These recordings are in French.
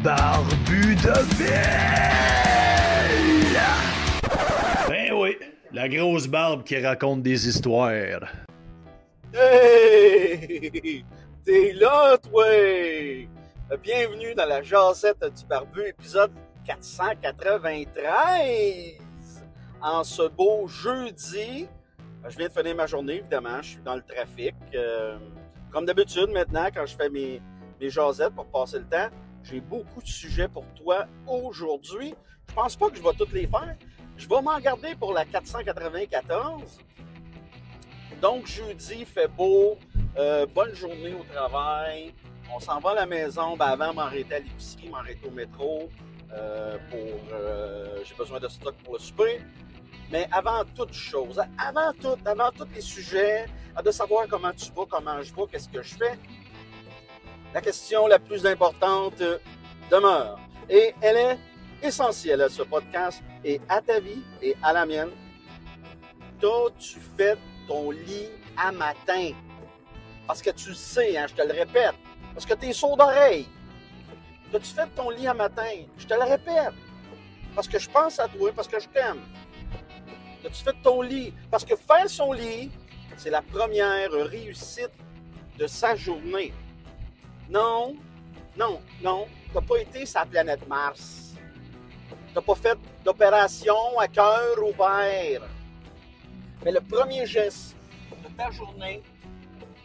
Barbu de ville! Ben oui, la grosse barbe qui raconte des histoires. Hey! T'es là, toi! Bienvenue dans la jasette du barbu, épisode 493. En ce beau jeudi, je viens de finir ma journée, évidemment, je suis dans le trafic. Comme d'habitude, maintenant, quand je fais mes jasettes pour passer le temps, j'ai beaucoup de sujets pour toi aujourd'hui. Je pense pas que je vais toutes les faire. Je vais m'en garder pour la 494. Donc, jeudi, il fait beau. Bonne journée au travail. On s'en va à la maison. Ben, avant, m'arrêter à l'épicerie, m'arrêter au métro. J'ai besoin de stock pour le souper. Mais avant toute chose, avant tous les sujets, de savoir comment tu vas, comment je vais, qu'est-ce que je fais, la question la plus importante demeure. Et elle est essentielle à ce podcast et à ta vie et à la mienne. T'as-tu fait ton lit à matin? Parce que tu le sais, hein, je te le répète. Parce que t'es sourd d'oreille. T'as-tu fait ton lit à matin? Je te le répète. Parce que je pense à toi, parce que je t'aime. T'as-tu fait ton lit? Parce que faire son lit, c'est la première réussite de sa journée. Non, t'as pas été sur la planète Mars. T'as pas fait d'opération à cœur ouvert. Mais le premier geste de ta journée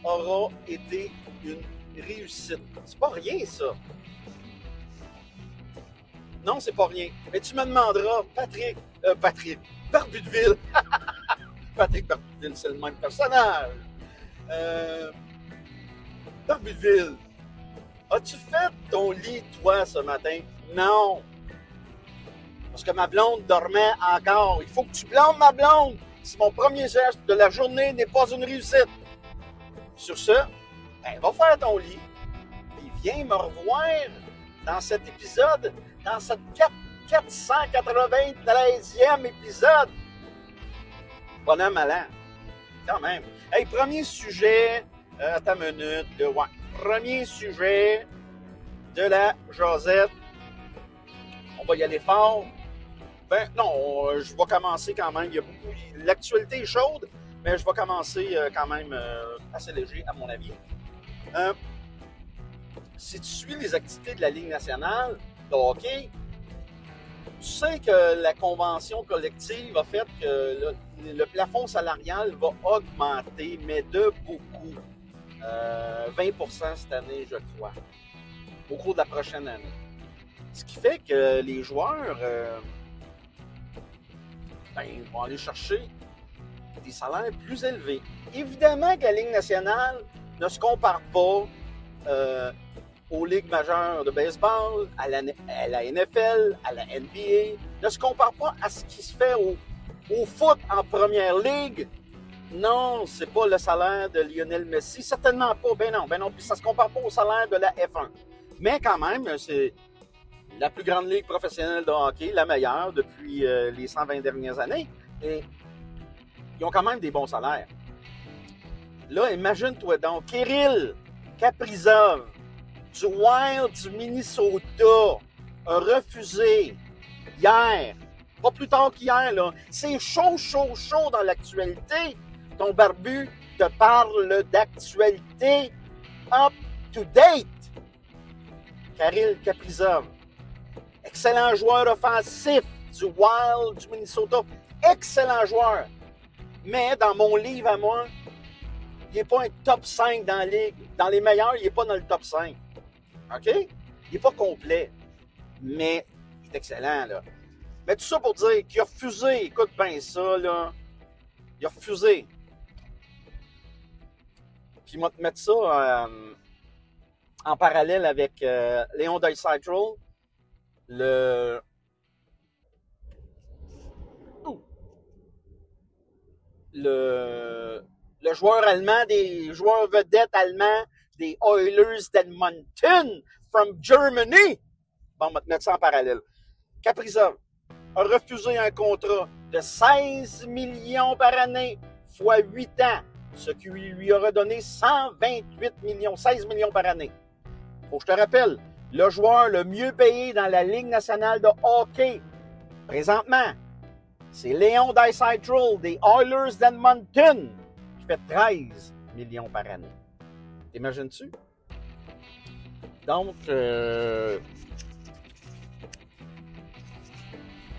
aura été une réussite. C'est pas rien, ça. Non, c'est pas rien. Mais tu me demanderas, Patrick Barbudeville. Patrick Barbudeville, c'est le même personnage. Barbudeville. As-tu fait ton lit, toi, ce matin? Non. Parce que ma blonde dormait encore. Il faut que tu blâmes ma blonde si mon premier geste de la journée n'est pas une réussite. Sur ce, ben, va faire ton lit. Puis viens me revoir dans cet épisode, dans cette 493e épisode. Bonhomme malin. Quand même. Hey, premier sujet, attends une minute, premier sujet de la jasette. On va y aller fort. Ben non, je vais commencer quand même. Il y a beaucoup. L'actualité est chaude, mais je vais commencer quand même assez léger, à mon avis. Si tu suis les activités de la Ligue nationale de hockey, tu sais que la convention collective a fait que le plafond salarial va augmenter, mais de beaucoup. 20% cette année, je crois, au cours de la prochaine année. Ce qui fait que les joueurs vont aller chercher des salaires plus élevés. Évidemment que la Ligue nationale ne se compare pas aux ligues majeures de baseball, à la NFL, à la NBA, ne se compare pas à ce qui se fait au foot en première ligue. Non, c'est pas le salaire de Lionel Messi, certainement pas. Ben non, puis ça se compare pas au salaire de la F1. Mais quand même, c'est la plus grande ligue professionnelle de hockey, la meilleure depuis les 120 dernières années. Et ils ont quand même des bons salaires. Là, imagine-toi donc, Kirill Kaprizov du Wild du Minnesota a refusé hier, pas plus tard qu'hier, là. C'est chaud dans l'actualité. Ton barbu te parle d'actualité up to date. Kirill Kaprizov, excellent joueur offensif du Wild du Minnesota. Excellent joueur. Mais dans mon livre à moi, il n'est pas un top 5 dans la ligue. Dans les meilleurs, il n'est pas dans le top 5. OK? Il n'est pas complet. Mais il est excellent, là. Mais tout ça pour dire qu'il a refusé. Écoute bien ça, là. Il a refusé. Puis il va te mettre ça en parallèle avec Léon Draisaitl, le joueur allemand, des joueurs vedettes allemands des Oilers d'Edmonton from Germany. Bon, on va te mettre ça en parallèle. Kaprizov a refusé un contrat de 16 millions par année fois 8 ans, ce qui lui aurait donné 128 millions, 16 millions par année. Faut que je te rappelle, le joueur le mieux payé dans la Ligue nationale de hockey, présentement, c'est Léon Draisaitl des Oilers d'Edmonton, qui fait 13 millions par année. T'imagines-tu? Donc,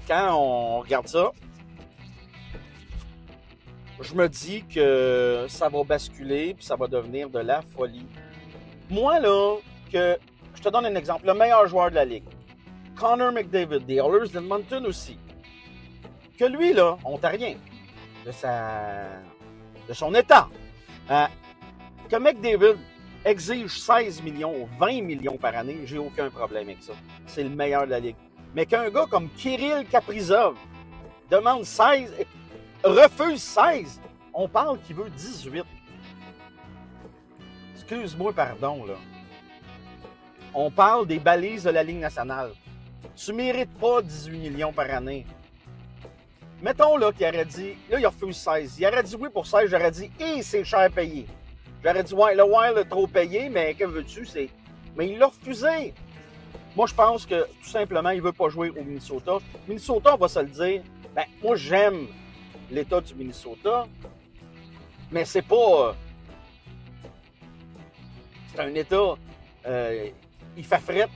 quand on regarde ça, je me dis que ça va basculer puis ça va devenir de la folie. Moi, là, je te donne un exemple. Le meilleur joueur de la Ligue, Connor McDavid, des Oilers d'Edmonton aussi. Que lui, là, ontarien, de son état, que McDavid exige 16 millions ou 20 millions par année, j'ai aucun problème avec ça. C'est le meilleur de la Ligue. Mais qu'un gars comme Kirill Kaprizov demande 16, refuse 16, on parle qu'il veut 18. Excuse-moi, pardon, là. On parle des balises de la Ligue nationale. Tu mérites pas 18 millions par année. Mettons, là, qu'il aurait dit, là, il refuse 16. Il aurait dit oui pour 16, j'aurais dit, c'est cher payé. J'aurais dit, ouais, le Wild est trop payé, mais que veux-tu, Mais il l'a refusé. Moi, je pense que, tout simplement, il veut pas jouer au Minnesota. Minnesota, on va se le dire, moi, j'aime l'État du Minnesota, mais c'est pas... c'est un État... il fait fret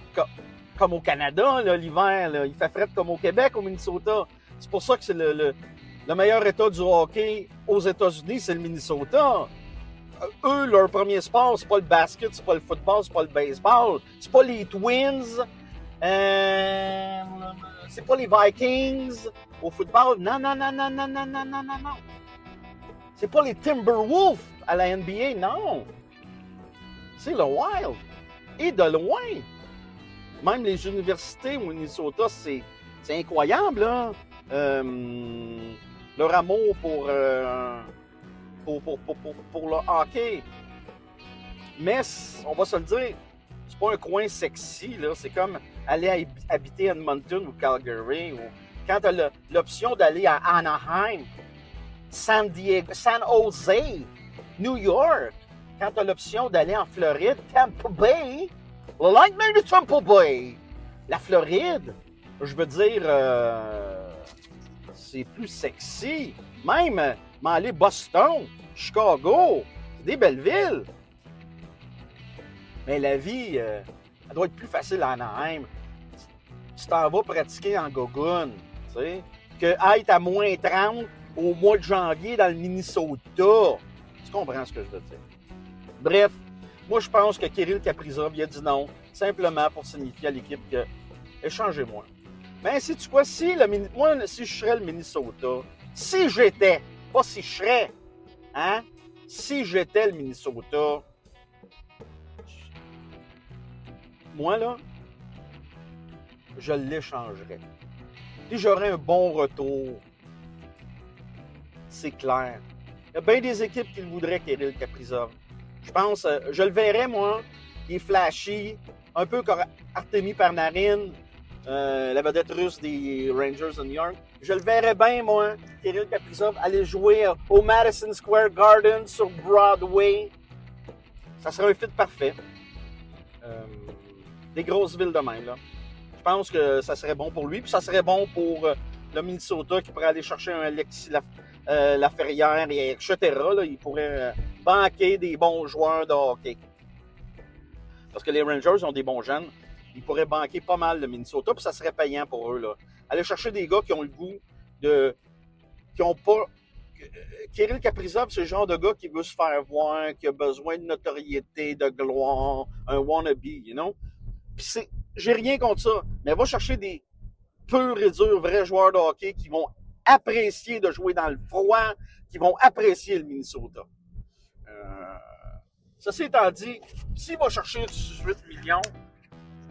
comme au Canada, là, l'hiver. Là. Il fait fret comme au Québec, au Minnesota. C'est pour ça que c'est le meilleur État du hockey aux États-Unis, c'est le Minnesota. Eux, leur premier sport, c'est pas le basket, c'est pas le football, c'est pas le baseball, c'est pas les Twins, c'est pas les Vikings au football. Non. C'est pas les Timberwolves à la NBA, non. C'est le Wild. Et de loin. Même les universités au Minnesota, c'est incroyable, là. Leur amour pour le hockey. Mais, on va se le dire, c'est pas un coin sexy, là. C'est comme aller habiter à Edmonton ou Calgary. Ou quand tu as l'option d'aller à Anaheim, San Jose, New York. Quand tu as l'option d'aller en Floride, Tampa Bay, le Lightning de Tampa Bay. La Floride, je veux dire, c'est plus sexy. Même aller Boston, Chicago, c'est des belles villes. Mais la vie, elle doit être plus facile à Anaheim. Tu t'en vas pratiquer en gogoune, tu sais, que être à moins 30 au mois de janvier dans le Minnesota. Tu comprends ce que je veux dire? Bref, moi, je pense que Kirill Kaprizov, il a dit non, simplement pour signifier à l'équipe que échangez-moi. Mais sais-tu quoi? Moi, si je serais le Minnesota, si j'étais, pas si je serais, hein? Si j'étais le Minnesota, moi, là, je l'échangerais. Puis j'aurais un bon retour. C'est clair. Il y a bien des équipes qui le voudraient, Kirill Kaprizov. Je pense, je le verrais, moi. Il est flashy, un peu comme Artemi Panarin, la vedette russe des Rangers de New York. Je le verrais bien, moi, Kirill Kaprizov, aller jouer au Madison Square Garden sur Broadway. Ça serait un fit parfait. Des grosses villes de même, là. Je pense que ça serait bon pour lui, puis ça serait bon pour le Minnesota qui pourrait aller chercher un Alexis Laferrière, et etc. Là, il pourrait banquer des bons joueurs de hockey. Parce que les Rangers ont des bons jeunes. Ils pourraient banquer pas mal le Minnesota, puis ça serait payant pour eux. Là. Aller chercher des gars qui ont le goût qui ont pas... Kirill Kaprizov, c'est le genre de gars qui veut se faire voir, qui a besoin de notoriété, de gloire, un wannabe, you know? Puis j'ai rien contre ça, mais va chercher des purs et durs vrais joueurs de hockey qui vont apprécier de jouer dans le froid, qui vont apprécier le Minnesota. Ceci étant dit, s'il va chercher 18 millions,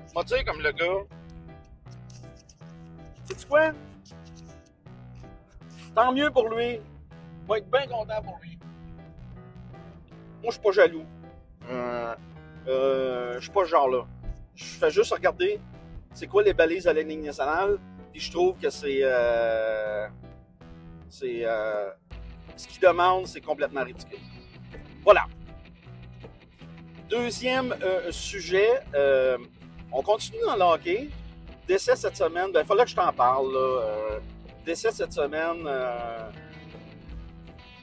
je vais dire comme le gars, sais-tu quoi? Tant mieux pour lui. Je vais être bien content pour lui. Moi, je suis pas jaloux. Je suis pas ce genre-là. Je fais juste regarder c'est quoi les balises à la Ligue nationale, puis je trouve que c'est ce qu'ils demandent, c'est complètement ridicule. Voilà. Deuxième sujet, on continue dans le hockey. Décès cette semaine, il fallait que je t'en parle. Décès cette semaine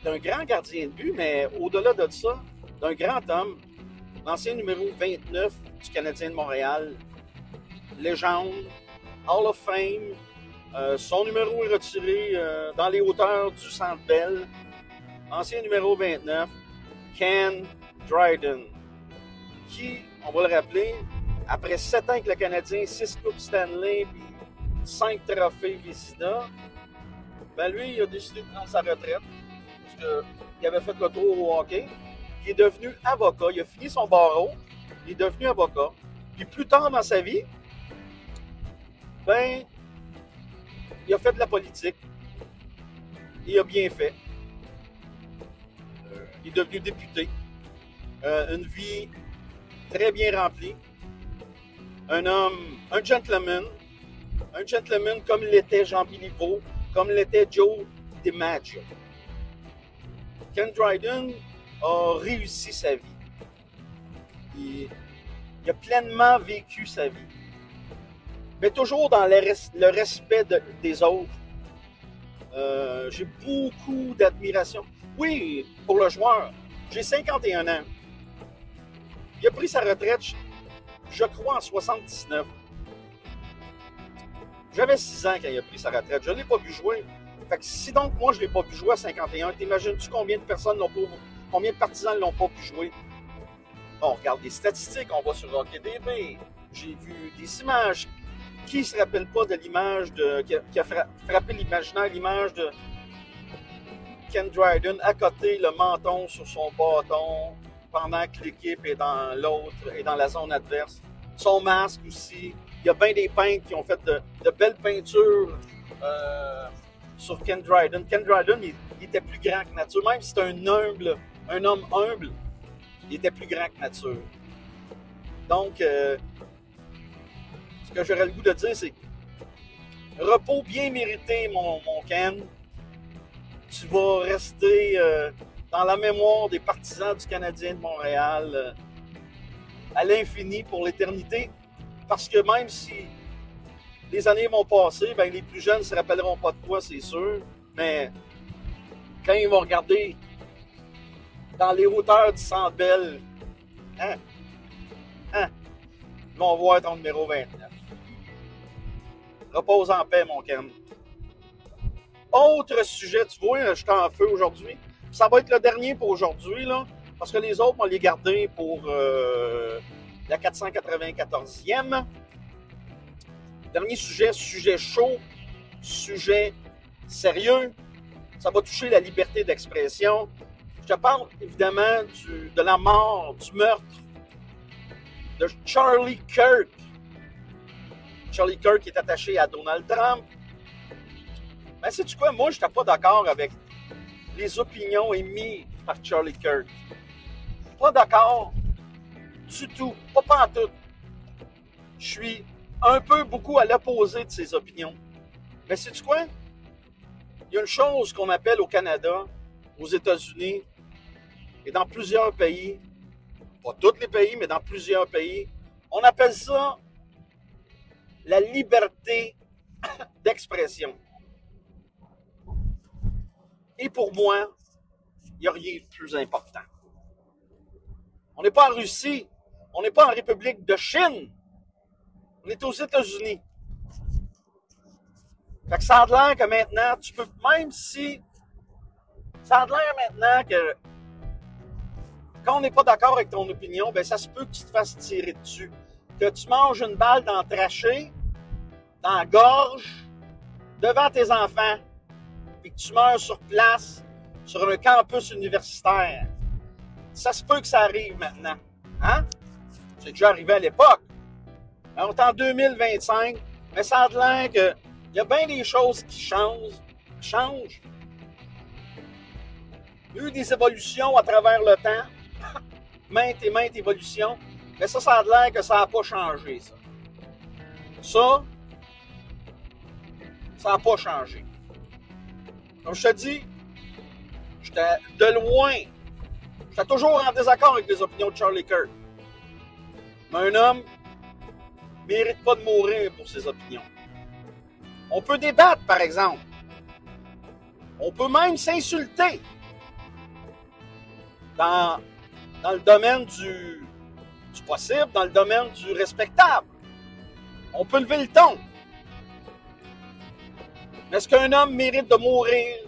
d'un grand gardien de but, mais au-delà de ça, d'un grand homme, l'ancien numéro 29 du Canadien de Montréal, légende, Hall of Fame. Son numéro est retiré dans les hauteurs du Centre Bell. Ancien numéro 29, Ken Dryden, qui, on va le rappeler, après 7 ans avec le Canadien, 6 Coupes Stanley et 5 trophées Vézina, ben lui, il a décidé de prendre sa retraite parce qu'il avait fait le tour au hockey. Il est devenu avocat. Il a fini son barreau. Il est devenu avocat. Puis plus tard dans sa vie, ben, il a fait de la politique. Il a bien fait. Il est devenu député. Une vie très bien remplie. Un homme, un gentleman comme l'était Jean Béliveau, comme l'était Joe DiMaggio. Ken Dryden a réussi sa vie. Il a pleinement vécu sa vie. Mais toujours dans le respect des autres. J'ai beaucoup d'admiration. Oui, pour le joueur. J'ai 51 ans. Il a pris sa retraite, je crois, en 79. J'avais 6 ans quand il a pris sa retraite. Je ne l'ai pas vu jouer. Fait que si donc moi je ne l'ai pas vu jouer à 51, t'imagines-tu combien de personnes combien de partisans ne l'ont pas vu jouer? On regarde des statistiques, on va sur HockeyDB. J'ai vu des images. Qui ne se rappelle pas de l'image qui a frappé l'imaginaire, l'image de Ken Dryden à côté, le menton sur son bâton, pendant que l'équipe est dans la zone adverse. Son masque aussi. Il y a bien des peintres qui ont fait de belles peintures sur Ken Dryden. Ken Dryden, il était plus grand que nature. Même si c'était un homme humble, il était plus grand que nature. Donc, ce que j'aurais le goût de dire, c'est repos bien mérité, mon Ken. Tu vas rester dans la mémoire des partisans du Canadien de Montréal à l'infini pour l'éternité. Parce que même si les années vont passer, ben les plus jeunes ne se rappelleront pas de toi, c'est sûr. Mais quand ils vont regarder dans les hauteurs du Centre Bell, ils vont voir ton numéro 29. Repose en paix, mon Ken. Autre sujet, tu vois, je suis en feu aujourd'hui. Ça va être le dernier pour aujourd'hui, là, parce que les autres, on va les garder pour la 494e. Dernier sujet chaud, sujet sérieux. Ça va toucher la liberté d'expression. Je te parle évidemment de la mort, du meurtre de Charlie Kirk. Charlie Kirk est attaché à Donald Trump. Mais sais-tu quoi? Moi, je n'étais pas d'accord avec les opinions émises par Charlie Kirk. Pas d'accord du tout. Pas pantoute. Je suis beaucoup à l'opposé de ses opinions. Mais sais-tu quoi? Il y a une chose qu'on appelle au Canada, aux États-Unis et dans plusieurs pays, pas tous les pays, mais dans plusieurs pays, on appelle ça la liberté d'expression. Et pour moi, il n'y a rien de plus important. On n'est pas en Russie, on n'est pas en République de Chine, on est aux États-Unis. Fait que ça a l'air que maintenant, tu peux, même si, ça a l'air maintenant que quand on n'est pas d'accord avec ton opinion, ben ça se peut que tu te fasses tirer dessus. Que tu manges une balle dans le trachée, dans la gorge, devant tes enfants, puis que tu meurs sur place, sur un campus universitaire. Ça se peut que ça arrive maintenant. Hein? C'est déjà arrivé à l'époque. On est en 2025, mais ça a l'air qu'il y a bien des choses qui changent. Il y a eu des évolutions à travers le temps, maintes et maintes évolutions, mais ça a l'air que ça n'a pas changé, ça. Ça n'a pas changé. Comme je te dis, J'étais de loin. J'étais toujours en désaccord avec les opinions de Charlie Kirk. Mais un homme ne mérite pas de mourir pour ses opinions. On peut débattre, par exemple. On peut même s'insulter. Dans le domaine du possible, dans le domaine du respectable. On peut lever le ton. Mais est-ce qu'un homme mérite de mourir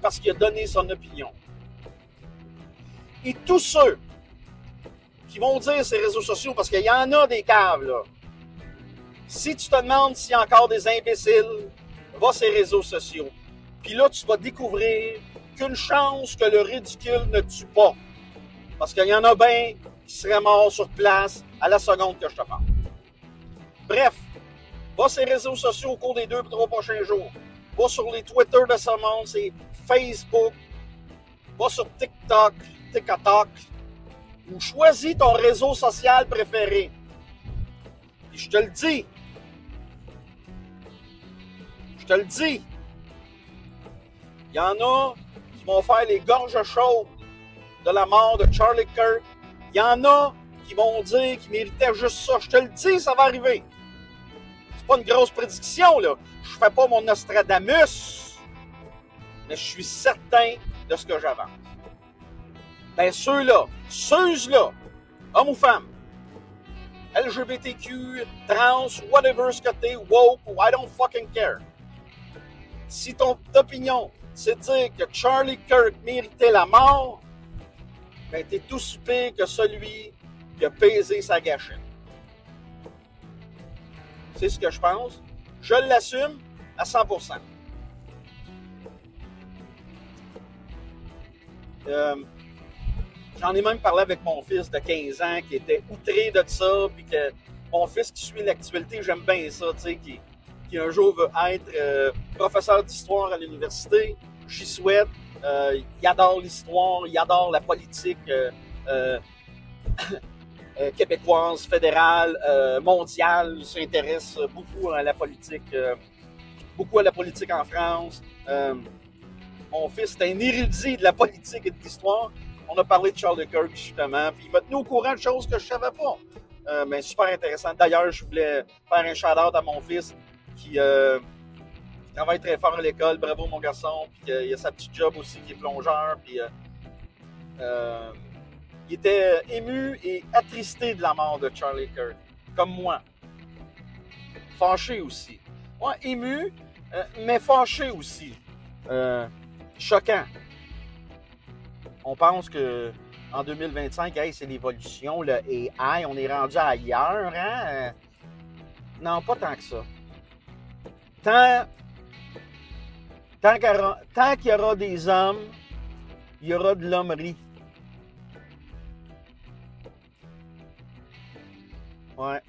parce qu'il a donné son opinion? Et tous ceux qui vont dire ces réseaux sociaux, parce qu'il y en a des caves, là. Si tu te demandes s'il y a encore des imbéciles, va sur les réseaux sociaux. Puis là, tu vas découvrir qu'une chance que le ridicule ne tue pas. Parce qu'il y en a bien qui seraient morts sur place à la seconde que je te parle. Bref, va sur les réseaux sociaux au cours des 2 ou 3 prochains jours. Va sur les Twitter de ce monde, c'est Facebook. Va sur TikTok, ou choisis ton réseau social préféré. Et je te le dis. Il y en a qui vont faire les gorges chaudes de la mort de Charlie Kirk. Il y en a qui vont dire qu'il méritait juste ça. Je te le dis, ça va arriver. C'est pas une grosse prédiction, là. Je fais pas mon Nostradamus, mais je suis certain de ce que j'avance. Ben ceux-là, hommes ou femmes, LGBTQ, trans, whatever ce que t'es, woke, ou I don't fucking care. Si ton opinion, c'est de dire que Charlie Kirk méritait la mort, ben t'es tout aussi pire que celui qui a pesé sa gâchette. C'est ce que je pense. Je l'assume à 100%. J'en ai même parlé avec mon fils de 15 ans qui était outré de ça, puis que mon fils qui suit l'actualité, j'aime bien ça, tu sais, qui un jour veut être professeur d'histoire à l'université. J'y souhaite. Il adore l'histoire, il adore la politique québécoise, fédérale, mondiale. Il s'intéresse beaucoup à la politique, en France. Mon fils est un érudit de la politique et de l'histoire. On a parlé de Charlie Kirk, justement, puis il m'a tenu au courant de choses que je ne savais pas. Mais super intéressant. D'ailleurs, je voulais faire un shout-out à mon fils qui travaille très fort à l'école. Bravo, mon garçon. Puis il a sa petite job aussi, qui est plongeur. Puis il était ému et attristé de la mort de Charlie Kirk, comme moi. Fâché aussi. Ouais, ému, mais fâché aussi. Choquant. On pense que en 2025, hey, c'est l'évolution, le AI, on est rendu ailleurs, hein? Non, pas tant que ça. Tant qu'il y aura des hommes, il y aura de l'hommerie. Ouais.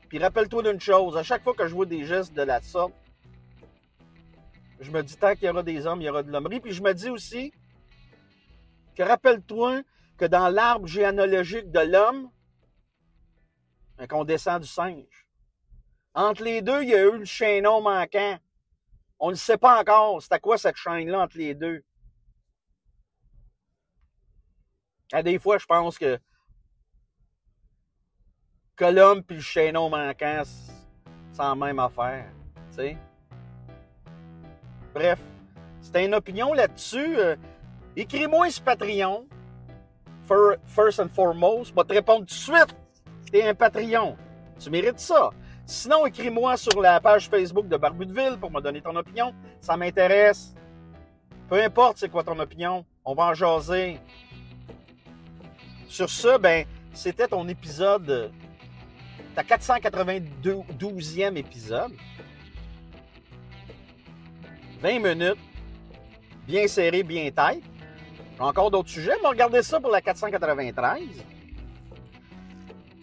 Puis rappelle-toi d'une chose, à chaque fois que je vois des gestes de la sorte, je me dis tant qu'il y aura des hommes, il y aura de l'hommerie. Puis je me dis aussi que rappelle-toi que dans l'arbre généalogique de l'homme, qu'on descend du singe, entre les deux, il y a eu le chaînon manquant. On ne le sait pas encore. C'est à quoi cette chaîne-là entre les deux? À des fois, je pense que l'homme puis le chaînon manquant, c'est la même affaire. Tu sais? Bref, si t'as une opinion là-dessus, écris-moi sur Patreon. First and foremost, je vais te répondre tout de suite. T'es un Patreon. Tu mérites ça. Sinon, écris-moi sur la page Facebook de Barbu de Ville pour me donner ton opinion. Ça m'intéresse. Peu importe c'est quoi ton opinion, on va en jaser. Sur ça, ben, c'était ton épisode, ta 492e épisode. 20 minutes, bien serré, bien tight. J'ai encore d'autres sujets, mais regardez ça pour la 493.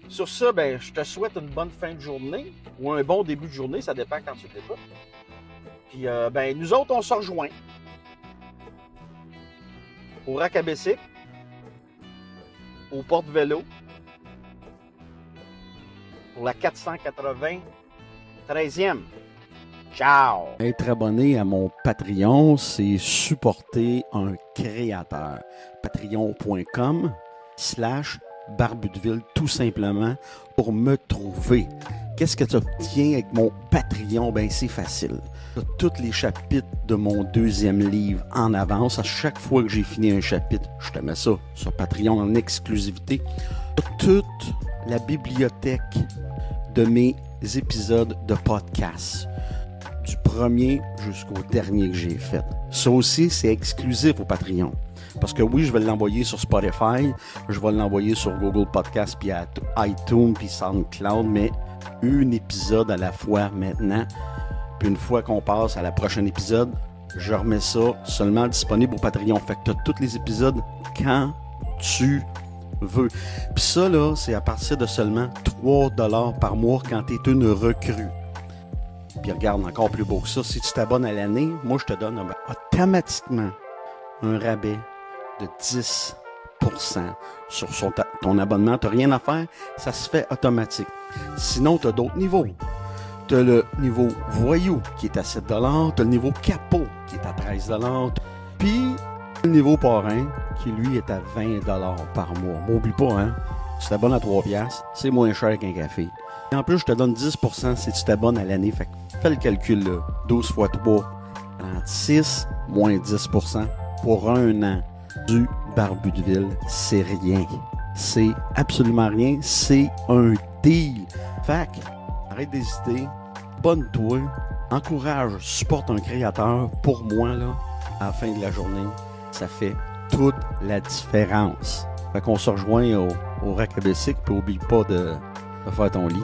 Sur ça, ben, je te souhaite une bonne fin de journée ou un bon début de journée, ça dépend quand tu l'écoutes. Puis, ben, nous autres, on se rejoint au Rac-à-Bessic, au Porte-Vélo, pour la 493e. Ciao! Être abonné à mon Patreon, c'est supporter un créateur. Patreon.com/Barbudeville, tout simplement, pour me trouver. Qu'est-ce que tu obtiens avec mon Patreon? Ben, c'est facile. Tu as tous les chapitres de mon 2e livre en avance. À chaque fois que j'ai fini un chapitre, je te mets ça sur Patreon en exclusivité. Tu as toute la bibliothèque de mes épisodes de podcast, du premier jusqu'au dernier que j'ai fait. Ça aussi, c'est exclusif au Patreon. Parce que oui, je vais l'envoyer sur Spotify, je vais l'envoyer sur Google Podcast, puis iTunes, puis SoundCloud, mais un épisode à la fois maintenant. Puis une fois qu'on passe à la prochaine épisode, je remets ça seulement disponible au Patreon. Fait que tu as tous les épisodes quand tu veux. Puis ça, là, c'est à partir de seulement 3$ par mois quand tu es une recrue. Puis regarde, encore plus beau que ça, si tu t'abonnes à l'année, moi, je te donne automatiquement un rabais de 10% sur ton abonnement. Tu n'as rien à faire, ça se fait automatique. Sinon, tu as d'autres niveaux. Tu as le niveau voyou qui est à 7$, tu as le niveau capot qui est à 13$, puis le niveau parrain qui, lui, est à 20$ par mois. M'oublie pas, hein, tu t'abonnes à 3$, c'est moins cher qu'un café. Et en plus, je te donne 10% si tu t'abonnes à l'année. Fait que fais le calcul là. 12 x 3, 36 moins 10% pour un an du Barbudeville. C'est rien. C'est absolument rien. C'est un deal. Fait que, arrête d'hésiter. Abonne-toi. Encourage, supporte un créateur. Pour moi, là, à la fin de la journée, ça fait toute la différence. Fait qu'on se rejoint au Rack à Bicycle, puis oublie pas de faire ton lit.